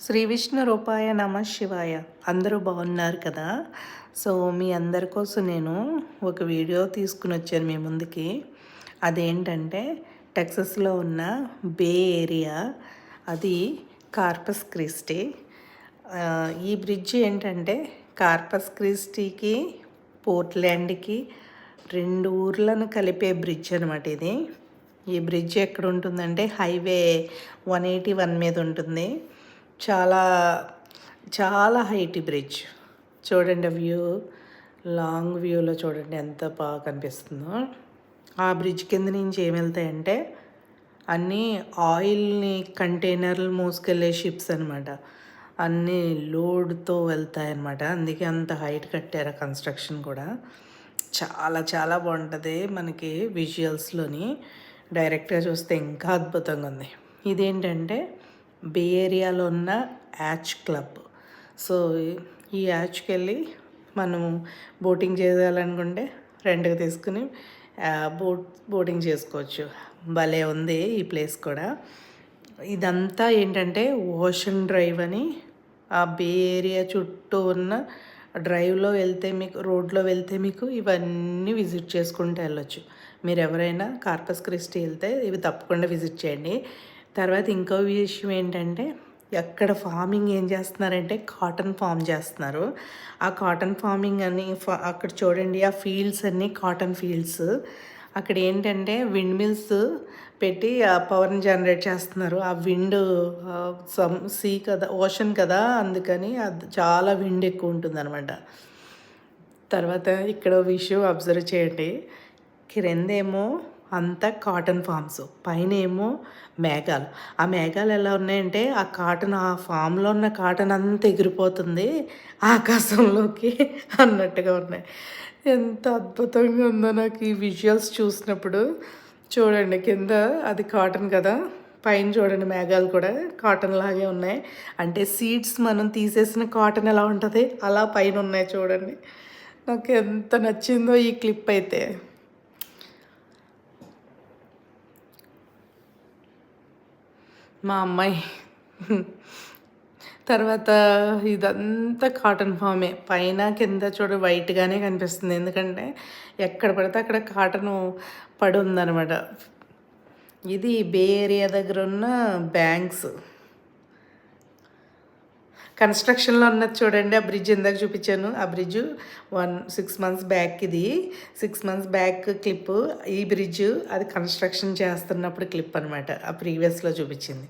శ్రీ విష్ణు రూపాయ నమ శివాయ. అందరూ బాగున్నారు కదా. సో మీ అందరి కోసం నేను ఒక వీడియో తీసుకుని వచ్చాను మీ ముందుకి. అదేంటంటే టెక్సస్లో ఉన్న బే ఏరియా, అది కార్పస్ క్రిస్టీ. ఈ బ్రిడ్జ్ ఏంటంటే కార్పస్ క్రిస్టీకి పోర్ట్లాండ్కి రెండు ఊర్లను కలిపే బ్రిడ్జ్ అనమాట ఇది. ఈ బ్రిడ్జ్ ఎక్కడ ఉంటుందంటే హైవే 181 మీద ఉంటుంది. చాలా చాలా హైట్ బ్రిడ్జ్. చూడండి వ్యూ, లాంగ్ వ్యూలో చూడండి ఎంత బాగా కనిపిస్తుందో. ఆ బ్రిడ్జ్ కింద నుంచి ఏమి వెళ్తాయంటే అన్నీ ఆయిల్ని కంటైనర్లు మోసుకెళ్ళే షిప్స్ అనమాట. అన్నీ లోడ్తో వెళ్తాయన్నమాట. అందుకే అంత హైట్ కట్టారు. కన్స్ట్రక్షన్ కూడా చాలా చాలా బాగుంటుంది. మనకి విజువల్స్లోని డైరెక్ట్గా చూస్తే ఇంకా అద్భుతంగా ఉంది. ఇదేంటంటే బే ఏరియాలో ఉన్న యాచ్ క్లబ్. సో ఈ యాచ్కి వెళ్ళి మనము బోటింగ్ చేయాలనుకుంటే రెంట్కి తీసుకుని బోటింగ్ చేసుకోవచ్చు. భలే ఉంది ఈ ప్లేస్ కూడా. ఇదంతా ఏంటంటే ఓషన్ డ్రైవ్ అని, ఆ బే ఏరియా చుట్టూ ఉన్న డ్రైవ్లో వెళ్తే మీకు, రోడ్లో వెళ్తే మీకు ఇవన్నీ విజిట్ చేసుకుంటూ వెళ్ళొచ్చు. మీరు ఎవరైనా కార్పస్ క్రిస్టీ వెళ్తే ఇవి తప్పకుండా విజిట్ చేయండి. తర్వాత ఇంకో విషయం ఏంటంటే ఎక్కడ ఫార్మింగ్ ఏం చేస్తున్నారంటే కాటన్ ఫామ్ చేస్తున్నారు. ఆ కాటన్ ఫార్మింగ్ అని అక్కడ చూడండి, ఆ ఫీల్డ్స్ అన్నీ కాటన్ ఫీల్డ్స్. అక్కడ ఏంటంటే విండ్ మిల్స్ పెట్టి ఆ పవర్ని జనరేట్ చేస్తున్నారు. ఆ విండ్ సీ కదా, ఓషన్ కదా, అందుకని అది చాలా విండ్ ఎక్కువ ఉంటుంది అనమాట. తర్వాత ఇక్కడ విషయం అబ్జర్వ్ చేయండి, కిందేమో అంతా కాటన్ ఫామ్స్, పైన ఏమో మేఘాలు. ఆ మేఘాలు ఎలా ఉన్నాయంటే ఆ కాటన్, ఆ ఫామ్లో ఉన్న కాటన్ అంతా ఎగిరిపోతుంది ఆకాశంలోకి అన్నట్టుగా ఉన్నాయి. ఎంత అద్భుతంగా ఉందో నాకు ఈ విజువల్స్ చూసినప్పుడు. చూడండి కింద అది కాటన్ కదా, పైన చూడండి మేఘాలు కూడా కాటన్ లాగే ఉన్నాయి. అంటే సీడ్స్ మనం తీసేసిన కాటన్ ఎలా ఉంటుంది అలా పైన ఉన్నాయి చూడండి. నాకు ఎంత నచ్చిందో ఈ క్లిప్ అయితే. మా అమ్మాయి తర్వాత ఇదంతా కాటన్ ఫామే, పైన కింద చూడ వైట్గానే కనిపిస్తుంది. ఎందుకంటే ఎక్కడ పడితే అక్కడ కాటన్ పడి ఉందన్నమాట. ఇది బే ఏరియా దగ్గర ఉన్న బ్యాంక్స్. కన్స్ట్రక్షన్లో ఉన్నది చూడండి, ఆ బ్రిడ్జ్ ఇందాక చూపించాను. ఆ బ్రిడ్జ్ 6 months బ్యాక్, ఇది 6 months బ్యాక్ క్లిప్. ఈ బ్రిడ్జ్ అది కన్స్ట్రక్షన్ చేస్తున్నప్పుడు క్లిప్ అనమాట, ఆ ప్రీవియస్లో చూపించింది.